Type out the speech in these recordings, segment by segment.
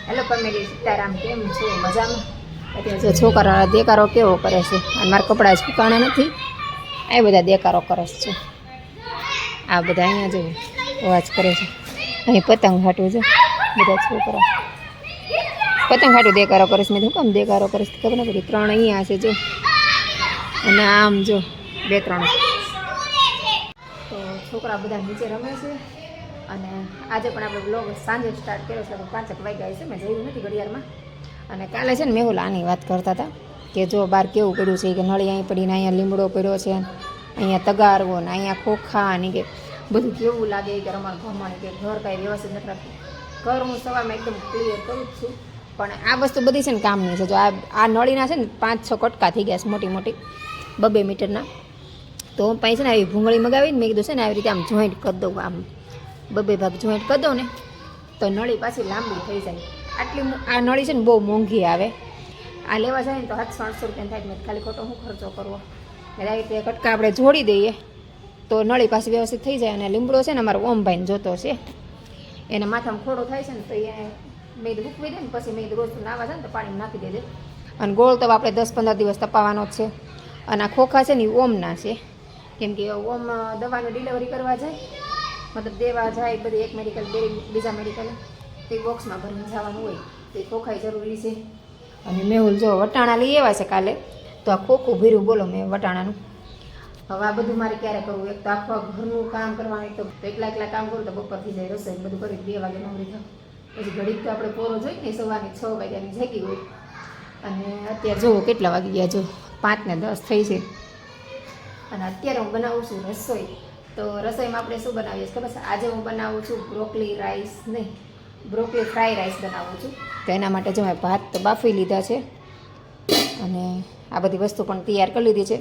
Hello family, Sitaram. કેમ છો? મજામાં? અત્યારે જો છોકરા દેકારો કેવો કરે છે, અને મારા કપડાં સુકાણા નથી, આ બધા દેકારો કરે છે. આ બધા અહીંયા જો અવાજ કરે છે. અહીં પતંગ હાટું જો બધા છોકરા પતંગ હાટું દેકારો કરે છે. મેં શું કામ દેકારો કરે છે ખબર નથી. 3 અહીંયા છે જો, અને આમ જો 2-3 તો છોકરા બધા નીચે રમે છે. અને આજે પણ આપણે બ્લોગ સાંજે સ્ટાર્ટ કર્યો છે, 5 વાગ્યા છે, મેં જોયું નથી ઘડિયાળમાં. અને કાલે છે ને મેહુલ આની વાત કરતા હતા કે જો બહાર કેવું પડ્યું છે, કે નળી અહીં પડીને અહીંયા લીમડો પડ્યો છે, અહીંયા તગારવો ને અહીંયા ખોખા ને કે બધું કેવું લાગે કે રમણ ભમણ, કે ઘર કાંઈ વ્યવસ્થિત નથી રાખતું. ઘર હું સવારમાં એકદમ ક્લિયર કરું જ છું, પણ આ વસ્તુ બધી છે ને કામની છે. જો આ નળીના છે ને 5-6 કટકા થઈ ગયા છે, મોટી મોટી 2 મીટરના. તો હું પાસે છે ને આવી ભૂંગળી મગાવીને મેં કીધું છે ને આવી રીતે આમ જોઈન્ટ કરી દઉં, આમ 2 ભાગ જોઈન્ટ કરી દઉં ને તો નળી પાછી લાંબી થઈ જાય. આટલી આ નળી છે ને બહુ મોંઘી આવે, આ લેવા જાય ને તો 700-800 રૂપિયા થાય. મેં ખાલી ખોટો શું ખર્ચો કરવો, એટલે આવી રીતે કટકા આપણે જોડી દઈએ તો નળી પાછી વ્યવસ્થિત થઈ જાય. અને લીમડો છે ને અમારો ઓમભાઈને જોતો છે, એને માથામાં ખોડો થાય છે ને તો એ મેં મૂકવી દે ને પછી મેં રોજ નાવા જાય ને તો પાણીમાં નાખી દેજે. અને ગોળ તો આપણે 10-15 દિવસ તપાવવાનો જ છે. અને આ ખોખા છે ને એ ઓમના છે, કેમ કે ઓમ દવાની ડિલિવરી કરવા જાય, મતલબ દેવા જાય બધી, એક મેડિકલ બીજા મેડિકલ તે બોક્સમાં ભરીને જવાનું હોય, તો એ ખોખાઈ જરૂરી છે. અને મેહુલ જો વટાણા લઈ આવ્યા છે કાલે, તો આ ખોખું ભર્યું બોલો મેં વટાણાનું. હવે આ બધું મારે ક્યારે કરવું? એક તો આખું ઘરનું કામ કરવાનું, તો એકલા કામ કરું તો બપોર થઈ જાય, રસોઈ બધું કરી 2 વાગે નવરી થાવ. પછી ઘડીક તો આપણે પોરો જોઈએ ને, સવારની 6 વાગ્યાની જાગી હોય. અને અત્યારે જુઓ કેટલા વાગી ગયા, જો 5:10 થઈ છે. અને અત્યારે હું બનાવું છું રસોઈ. તો રસોઈમાં આપણે શું બનાવીએ છીએ ખબર છે? આજે હું બનાવું છું બ્રોકલી રાઈસ, નહીં બ્રોકલી ફ્રાય રાઈસ બનાવું છું. તો એના માટે જો મેં ભાત તો બાફી લીધા છે, અને આ બધી વસ્તુ પણ તૈયાર કરી લીધી છે.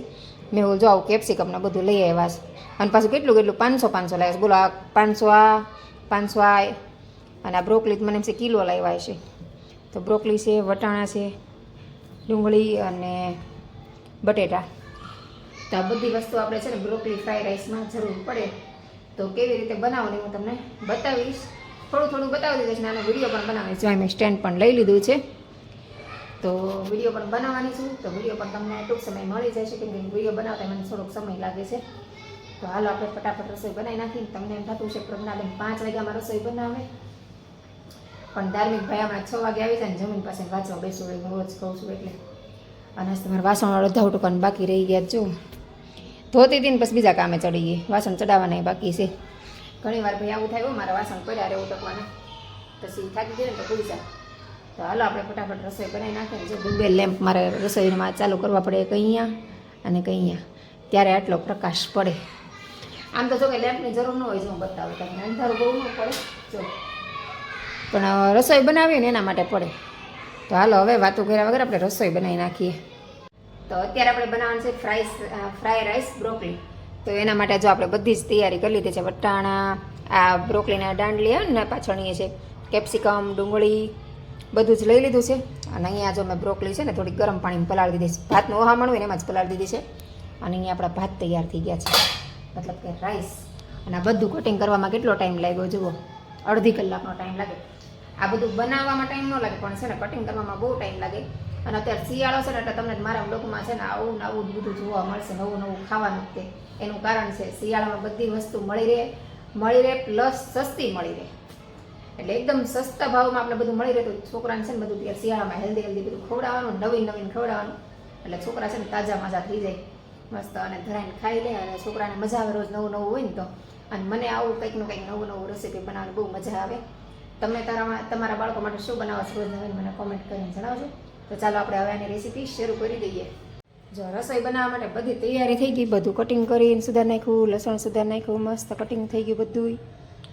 મેં જો આવું કેપ્સિકમને બધું લઈ આવ્યા છે, અને પાછું કેટલું 500 લાવ્યા છે બોલો. આ 500 આ અને આ બ્રોકલી મને એમ છે કિલો લાવ્યા છે. તો બ્રોકલી છે, વટાણા છે, ડુંગળી અને બટેટા. તો આ બધી વસ્તુ આપણે છે ને બ્રોકલી ફ્રાય રાઈસમાં જરૂર પડે. તો કેવી રીતે બનાવવાની હું તમને બતાવીશ, થોડું બતાવી દીધું છે. નાનો વિડીયો પણ બનાવીશ. જો મેં સ્ટેન્ડ પણ લઈ લીધું છે, તો વિડીયો પણ બનાવવાની છું. તો વિડીયો પણ તમને ટૂંક સમય મળી જશે, કેમ કે વિડીયો બનાવતા મને થોડોક સમય લાગે છે. તો હાલો આપણે ફટાફટ રસોઈ બનાવી નાખીને. તમને એમ થતું છે પ્રજ્ઞાબેન 5 વાગ્યામાં રસોઈ બનાવે, પણ ધાર્મિક ભાઈ હમણાં 6 વાગે આવી જાય ને જમીન પાસે વાંચવા બેસું, રોજ કહું છું એટલે. અને તમારા વાસણ અડધા ટુકાને બાકી રહી ગયા. જો ધોતી હતી ને પછી બીજા કામે ચડી ગઈ, વાસણ ચડાવવાના બાકી છે. ઘણી વાર ભાઈ આવું થાય, મારા વાસણ પડ્યા રહે ઉટકવાના, પછી થાકી જાય ને તો ભૂલી જાય. તો હાલો આપણે ફટાફટ રસોઈ બનાવી નાખીએ. જો 2 લેમ્પ મારે રસોઈમાં ચાલુ કરવા પડે, કંઈ અહીંયા અને કંઈ અહીંયા, ત્યારે આટલો પ્રકાશ પડે. આમ તો જો કે લેમ્પની જરૂર ન હોય, જો હું બતાવું તમને, અંધારું બહુ ન પડે જો, પણ રસોઈ બનાવીએ ને એના માટે પડે. તો હાલો હવે વાતો કર્યા વગર આપણે રસોઈ બનાવી નાખીએ. તો અત્યારે આપણે બનાવવાનું છે ફ્રાય રાઈસ બ્રોકલી. તો એના માટે જો આપણે બધી જ તૈયારી કરી લીધી છે. વટાણા, આ બ્રોકલીના દાંડલી ને પાછળની છે, કેપ્સિકમ, ડુંગળી બધું જ લઈ લીધું છે. અને અહીંયા જો મેં બ્રોકલી છે ને થોડી ગરમ પાણીમાં પલાળી દીધી છે, ભાતનું ઓહામણ હોય ને એમાં જ પલાળી દીધી છે. અને અહીંયા આપણા ભાત તૈયાર થઈ ગયા છે, મતલબ કે રાઈસ. અને આ બધું કટિંગ કરવામાં કેટલો ટાઈમ લાગ્યો જુઓ, અડધી કલાકનો ટાઈમ લાગે. આ બધું બનાવવામાં ટાઈમ ન લાગે, પણ છે ને કટિંગ કરવામાં બહુ ટાઈમ લાગે. અને અત્યારે શિયાળો છે ને એટલે તમને મારા બ્લોગમાં છે ને આવું ને આવું બધું જોવા મળશે, નવું ખાવાનું તે. એનું કારણ છે શિયાળામાં બધી વસ્તુ મળી રહે પ્લસ સસ્તી મળી રહે. એટલે એકદમ સસ્તા ભાવમાં આપણે બધું મળી રહે. તો છોકરાને છે ને બધું ત્યારે શિયાળામાં હેલ્ધી બધું ખવડાવવાનું, નવીન ખવડાવવાનું, એટલે છોકરા છે ને તાજા માજા થઈ જાય મસ્ત, અને ધરાઈને ખાઈ લે. અને છોકરાને મજા આવે, રોજ નવું હોય ને તો. અને મને આવું કંઈક નવું રેસીપી બનાવવાની બહુ મજા આવે. તમે તમારા બાળકો માટે શું બનાવો છો રોજ નવીન, મને કોમેન્ટ કરીને જણાવજો. તો ચાલો આપણે હવે આની રેસીપી શરૂ કરી દઈએ. જો રસોઈ બનાવવા માટે બધી તૈયારી થઈ ગઈ, બધું કટિંગ કરીને સુધારી નાખ્યું, લસણ સુધારી નાખ્યું, મસ્ત કટિંગ થઈ ગયું બધું.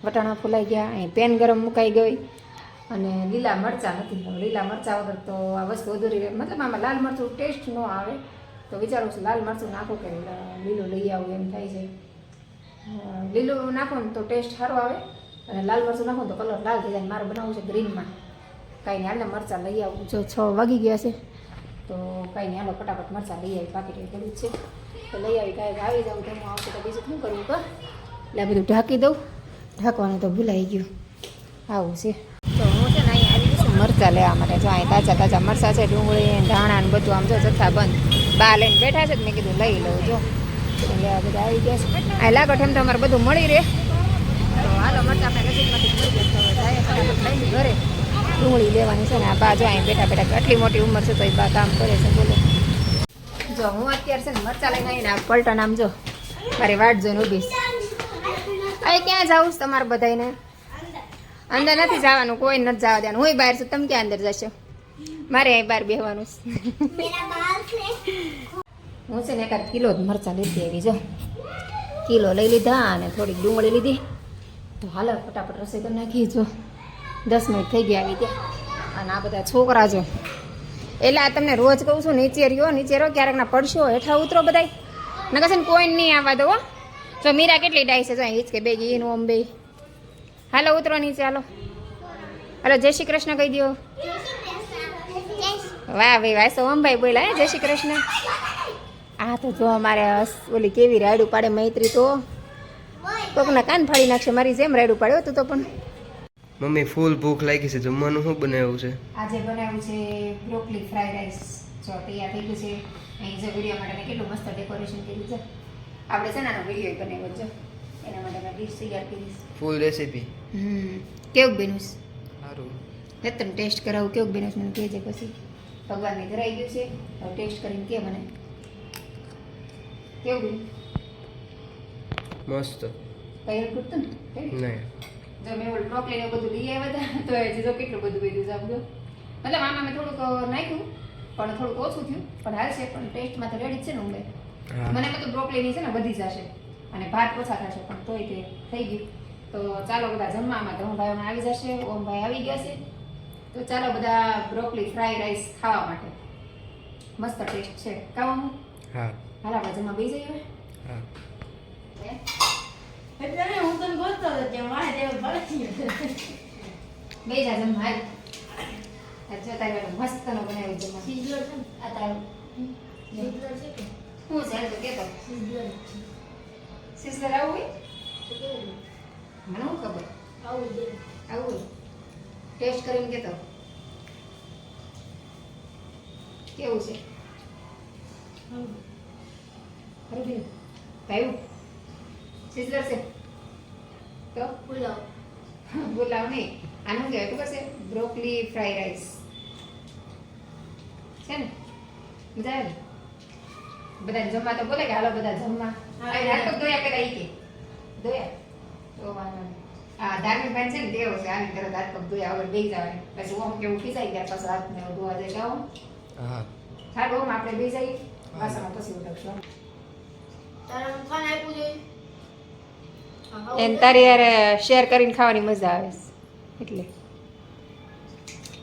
વટાણા ફૂલાઈ ગયા, અહીં પેન ગરમ મુકાઈ ગઈ. અને લીલા મરચાં નથી, લીલા મરચાં વગર તો આ વસ્તુ અધૂરી રહે. મતલબ આમાં લાલ મરચું ટેસ્ટ ન આવે, તો વિચારું છું લાલ મરચું નાખું કે લીલું લઈ આવું, એમ થાય છે. લીલું નાખો ને તો ટેસ્ટ સારો આવે, અને લાલ મરચું નાખો તો કલર લાલ થઈ જાય. મારે બનાવવું છે ગ્રીનમાં. કાંઈ નહીં, હાલને મરચાં લઈ આવું. જો 6 વાગી ગયા છે, તો કાંઈ નહીં, હાલો ફટાફટ મરચાં લઈ આવી. પાકીટ પડ્યું જ છે તો લઈ આવી. કાંઈ આવી જાઉં તો આવશે તો બીજું શું કરવું કા, એટલે આ બધું ઢાંકી દઉં. ઢાંકવાનું તો ભૂલાઈ ગયું, આવું છે. તો હું છે ને અહીંયા આવી ગયું છું મરચાં લેવા માટે જો અહીં તાજા તાજા મરચાં છે, ડુંગળી ધાણા ને બધું આમ જો જથ્થા બંધ બા લઈને બેઠા છે, મેં કીધું લઈ લઉં જો લેવા બધા આવી ગયા છે. આ લાગો ઠેમ તો અમારે બધું મળી રહે, તો હાલો મરચાં આપણે નજીકમાંથી મળી જાય તો જાય ફટાફટ લઈને ઘરે ડુંગળી લેવાની છે ને. આ બા જો અહીં બેઠા બેઠા આટલી મોટી ઉંમર છે તો એ બા કામ કરે છે. બોલો જો હું અત્યારે છે ને મરચાં લઈને આવીને આ પલટન આમ જો મારી વાટ જોઈને ઊભી છે. અહીં ક્યાં જાઉં છું તમારે બધાને? અંદર નથી જવાનું, કોઈ નથી જવા દેવાનું. હું બહાર છું, તમે ક્યાં અંદર જશો? મારે અહીં બહાર બેસવાનું છે. હું છે ને એકાદ કિલો જ મરચાં લીધી એવી જો કિલો લઈ લીધા અને થોડીક ડુંગળી લીધી. તો હાલો ફટાફટ રસોઈ કરી નાખી. જો 10 મિનિટ થઈ ગયા આવી ત્યાં. અને આ બધા છોકરા જો એટલે આ તમને રોજ કહું છું નીચે રહ્યો ક્યારેક ના પડશો હેઠા ઉતરો બધાય નકર છે ને કોઈ નહીં આવવા દો. જો મીરા કેટલી ડાય છે જો અહીં હિચકે બે ગીનું આમ બે. હાલો ઉતરો નીચે, હાલો હાલો જય શ્રી કૃષ્ણ કહી દો. વાહ ભાઈ વાહ સોમભાઈ બોલ્યા જય શ્રી કૃષ્ણ. આ તો જો અમારે ઓલી કેવી રાયડું પાડે મૈત્રી, તો કોકના કાન ફાડી નાખશે મારી જેમ રાયડું પાડ્યો તું તો. પણ મમ્મી ફૂલ ભૂખ લાગી છે, જમવાનું શું બનાવ્યું છે? આજે બનાવ્યું છે બ્રોકલી ફ્રાઈડ રાઈસ. જો તૈયાર થઈ ગયું છે. અહીં જો વિડીયો માટે મેં કેટલું મસ્ત ડેકોરેશન કર્યું છે. આપણે છે ને આનો વિડીયો બનાવ્યો જો એના માટે મેં ડીશ તૈયાર કરી છે. ફૂલ રેસીપી. કેવું બન્યું છે? સારું. તમે ટેસ્ટ કરાવું કેવું બન્યું છે મને કહેજે. પછી ભગવાનને ધરાઈ ગયું છે, હવે ટેસ્ટ કરીને કે મને કેવું બન્યું. મસ્ત. કઈ પૂછતું ને નહીં જો મેં ઓલું બ્રોકલીને બધું લઈ આવ્યા હતા તો એ જો કેટલું બધું બધું સમજો. મતલબ આમાં મેં થોડુંક નાખ્યું પણ થોડુંક ઓછું થયું, પણ હાલશે. પણ ટેસ્ટમાં તો રેડી જ છે ને ઊંઘે. મને બધું બ્રોકલીની છે ને વધી જશે અને ભાત ઓછા થશે, પણ તોય તે થઈ ગયું. તો ચાલો બધા જમવામાં ધમભાઈ આવી જશે, ઓમભાઈ આવી ગયા છે. તો ચાલો બધા બ્રોકલી ફ્રાઈ રાઈસ ખાવા માટે. મસ્ત ટેસ્ટ છે ખાવાનું. હા હાલ આપણે જમવા બેસી જઈએ. હા એટલે હું તને ગોતતો હતો કે મારે દેવ ભરતી બે જા જમવા હાલ. જો તારે મસ્ત નો બનાવ્યું જમવા. સિઝલર છે ને આ તારું સિઝલર છે કે હું છે તો કેતો સિઝલર સિસ્ટર આવું હોય તો કેવું મને શું ખબર આવું દે આવું હોય. ટેસ્ટ કરીને કેતો કેવું છે. ખરું બેન ભાઈ સિસ્ટર છે તો પુલાવ બોલાવ નહીં. આનું કહેવાય ખબર છે બ્રોકલી ફ્રાઈ રાઈસ છે ને. મજા આવે બધા જમવા તો બોલે કે હાલો બધા જમવા. નાટક દોયા પેલા ઈ કે દોયા તો વાંધો નહીં. આ ધાર્મિક ભાઈ છે ને તેવો છે આની તરત હાથ પગ ધોયા વગર બેસી જવાની. પછી ઓમ કેવું ખીચાઈ ગયા પાછું હાથ ને એવું ધોવા જાય ગાવું. હા હા ઓમ આપણે બેસી જઈએ વાસણમાં પછી ઉઠકશું. તારા ખાન આપ્યું જોઈએ એને તારી યાર શેર કરીને ખાવાની મજા આવે છે એટલે.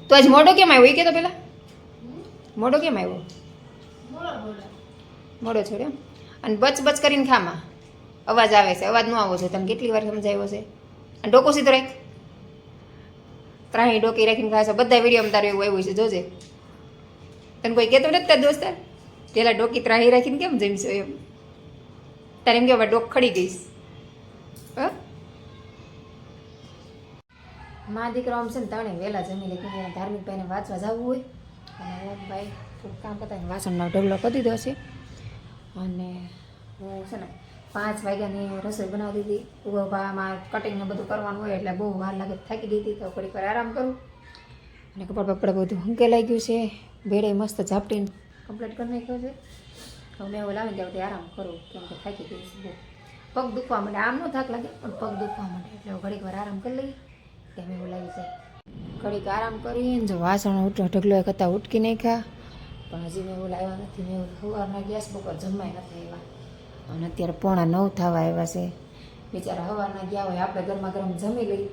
તો આજ મોઢો કેમ આવ્યો એ કે તો પેલા મોઢો કેમ આવ્યો? બોલા બોલા મોઢો છોડ્યો અને બચ કરીને ખામાં અવાજ આવે છે. અવાજ ન આવવો છે. તમે કેટલી વાર સમજાવ્યો છે. અને ડોકો સીધો રાખ. ત્રાહી ડોકી રાખીને ખાય છે. બધા વિડીયોમાં તારું એવું આવ્યું છે જોજે. તને કોઈ કહેતો નથી તાર દોસ્તાર પેલા ડોકી ત્રાહી રાખીને કેમ જમીશો એમ. તારે એમ કે હવે ડોક ખડી ગઈશ. મા દીકરો આમ છે ને તાણે વહેલા જમી લે કે ધાર્મિક ભાઈને વાંચવા જવું હોય અને ઓમ ભાઈ થોડું કામ કરતા વાસણનો ઢગલો કરી દીધો છે. અને હું છે ને 5 વાગ્યાની રસોઈ બનાવી દીધી. ઊભામાં કટિંગને બધું કરવાનું હોય એટલે બહુ વાર લાગે, થાકી ગઈ હતી. તો ઘડીક વાર આરામ કરું અને કપડાં બપડા બધું હંકેલાઈ ગયું છે. બેડે મસ્ત ઝાપટીને કમ્પ્લીટ કરી નાખ્યો છે. હવે મેં એવું લાવીને ત્યાં આરામ કરું કેમ કે થાકી ગઈ છે બહુ. પગ દુખવા માંડે. આમ નો થાક લાગે પણ પગ દુખવા માંડે એટલે ઘડીક વાર આરામ કરી લઈએ તેમ એવું લાગી જાય. ઘડીક આરામ કરીને જો વાસણ ઢગલો એ કરતાં ઉટકી નાખ્યા પણ હજી મેં એવું લાવ્યા નથી. મેં સવારના ગેસ બપોર જમવાય નથી આવ્યા અને અત્યારે 8:45 થવા આવ્યા છે. બિચારા સવારના ગયા હોય આપણે ગરમા ગરમ જમી લઈ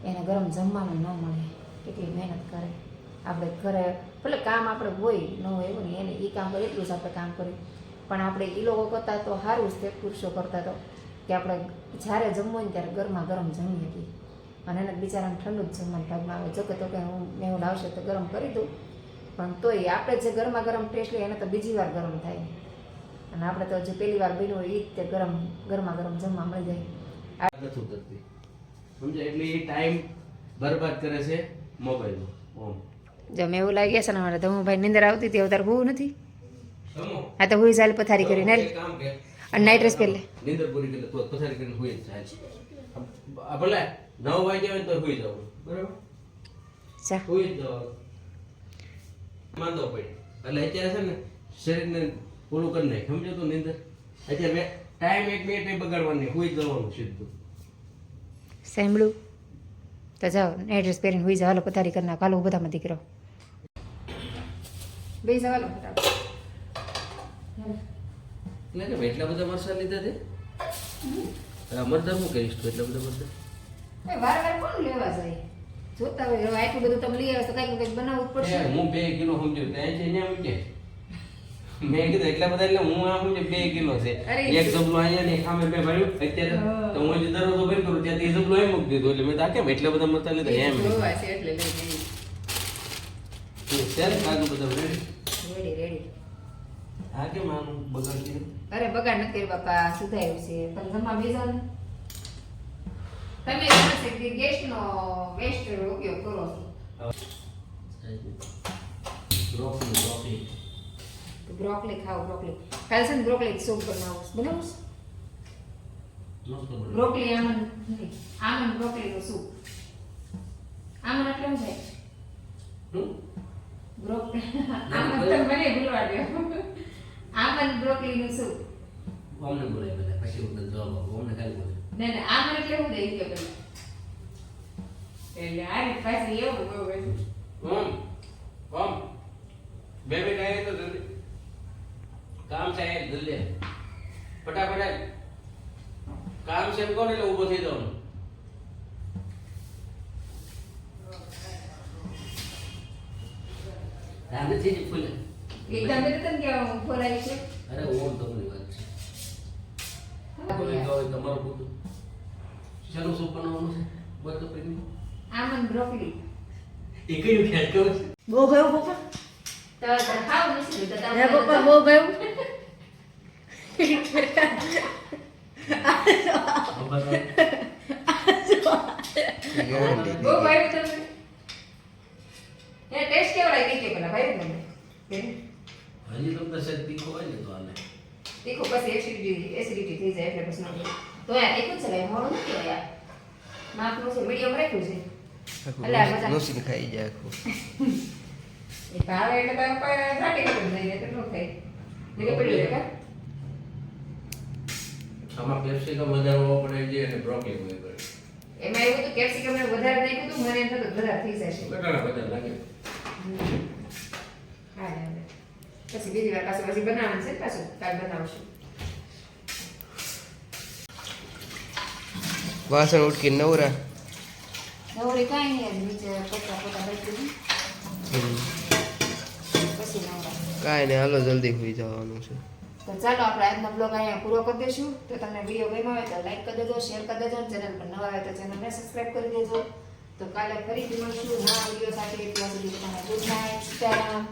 એને ગરમ જમવાનું ન મળે. કેટલી મહેનત કરે આપણે ઘરે ભલે કામ આપણે હોય ન હોય એવું નહીં એને એ કામ કરે એટલું જ આપણે કામ કર્યું પણ આપણે એ લોકો કરતાં તો સારું જ તે પુરુષો કરતા તો કે આપણે જ્યારે જમવું હોય ને ત્યારે ગરમા ગરમ જમી હતી અને એને બિચારાને ઠંડુ જ જમવાનું ભાગમાં આવે. જોકે તો કે હું મેં લાવશે તો ગરમ કરી દઉં પણ તોય આપણે જે ગરમા ગરમ ટેસ્ટ લઈએ એને તો બીજી વાર ગરમ થાય અને આપણે તો જે પહેલી વાર બન્યું હોય એ જ તે ગરમા ગરમ જમવા મળી જાય. નથી કરતી સમજે એટલે એ ટાઈમ બરબાદ કરે છે મોબાઈલમાં. ઓમ જો મેં એવું લાગી છે ને મારે ધમુભાઈ નિંદર આવતી હતી અવતાર બહુ નથી હા તો હુઈ ચાલે પથારી કરીને હાલ અને નાઇટ ડ્રેસ પહેરી લે નીંદર પૂરી કરી તો પથારી કરીને હુઈ જ જાય ભલે 9 વાગે આવે તો હુઈ જવું બરાબર ચા હુઈ જ જવાનું માંદો પડી એટલે અત્યારે છે ને શરીરને ઓલું કરી નાખ સમજો તો નીંદર અત્યારે ટાઈમ 1 મિનિટ નહીં બગાડવાની હુઈ જ જવાનું સીધું સાંભળું તો જાઓ નાઇટ ડ્રેસ પહેરીને હુઈ જાઓ હાલો પથારી કરી નાખો હાલો બધામાં દીકરો બે જાઓ હાલો ફટાફટ એટલે કે એટલા બધા મરસા લીધા છે મરદા શું કરીશ તું એટલા બધા મરદા વાર વાર કોણ લેવા જાય જોતા હોય હવે આટલું બધું તમે લઈ આવે તો કંઈક કંઈક બનાવવું જ પડશે હું 2 કિલો સમજ્યો ત્યાં છે અહીંયા મૂકે મેં કીધું એટલા બધા એટલે હું આ સમજ્યો 2 કિલો છે અરે એક જબલો અહીંયા ને એક સામે બે ભર્યું અત્યારે તો હું જે દરરોજ ભરી કરું ત્યાંથી એ જબલો એમ મૂકી દીધું એટલે મેં તો આ કેમ એટલા બધા મરતા લીધા એમ જોવા છે એટલે લઈ ગઈ ત્યારે કાજુ બધા રેડી રેડી રેડી આ કેમ આનું બગાડ કર્યું અરે બગાડ નથી કર્યું બાપા સુધાર્યું છે તમે જમવા બેસો ને તમે જાણો કે ગેસનો વેસ્ટ ઉપયોગ કરો છો તો બ્રોકલી ખાઓ બ્રોકલી કાલે છે ને બ્રોકલી સૂપ બનાવું બનાવું બ્રોકલી આમંડ બ્રોકલીનું સૂપ આમંડ એટલે શું થાય બ્રોકલી આમંડ તો મને ભૂલવા દો આમંડ બ્રોકલીનું સૂપ અમને બોલાય બધા પછી હું જવાબ આપું અમને ખાલી બોલે ના આમંડ એટલે શું થાય કે પેલા એટલે આ પાછી એવું બહુ બે આયે તો જલ્દી કામ છે જલ્દી ફટાફટ કામ છે એમ કોણ એટલે ઊભો થઈ જવાનું રામે છે ફૂલે એકદમ તને કે ખોરાઈ છે અરે ઓમ તમને વાત છે બોલે તો તમારો પૂતું શાનું સૂપ બનાવવાનું છે બોલ તો પ્રેમી આમંડ બ્રોકલી એ કયું ખેલ કહું છે બહુ ભાઈ પપ્પા તો ખાવ નથી તો હે પપ્પા બહુ ભાઈ બહુ ભાઈ તમે એ ટેસ્ટ કેવો લાગે કે પેલા ભાઈ તમને હજી તમને સેટ તીખો હોય ને તો આને તીખો પછી એસિડિટી થઈ જાય એટલે પછી ન તો યાર એક જ છે ભાઈ મોડું નથી યાર માપનું છે મીડિયમ રાખ્યું છે એટલે આ બધા નોસીને ખાઈ જાય આખું એ ભાવે એટલે તો કોઈ ઘાટી કરી દઈએ તો ન ખાય એટલે પડી જાય કા આમાં કેપ્સિકમ વધારે હોવો પડે છે અને બ્રોકલી હોય પડે એમાં એવું તો કેપ્સિકમ ને વધારે નાખ્યું હતું મને એમ થતું વધારે થઈ જશે બટાકા બધા લાગે હા પછી બીજી વાર પાછું પછી બનાવવાનું છે પાછું કાલ બનાવશું વાસણ ઉટકી નવરા નવરી કાંઈ નહીં નીચે પોતા પોતા બેઠી પછી નવરા કાંઈ નહીં હાલો જલ્દી હોઈ જવાનું છે તો ચાલો આપણે આજનો બ્લોગ અહીંયા પૂરો કરી દઈશું તો તમને વિડીયો ગમ્યો હોય તો લાઈક કરી દેજો શેર કરી દેજો ચેનલ પર નવા હોય તો ચેનલને સબસ્ક્રાઈબ કરી દેજો તો કાલે ફરીથી મળશું નવા વિડીયો સાથે ત્યાં સુધી તમારા ગુડ નાઇટ સીતારામ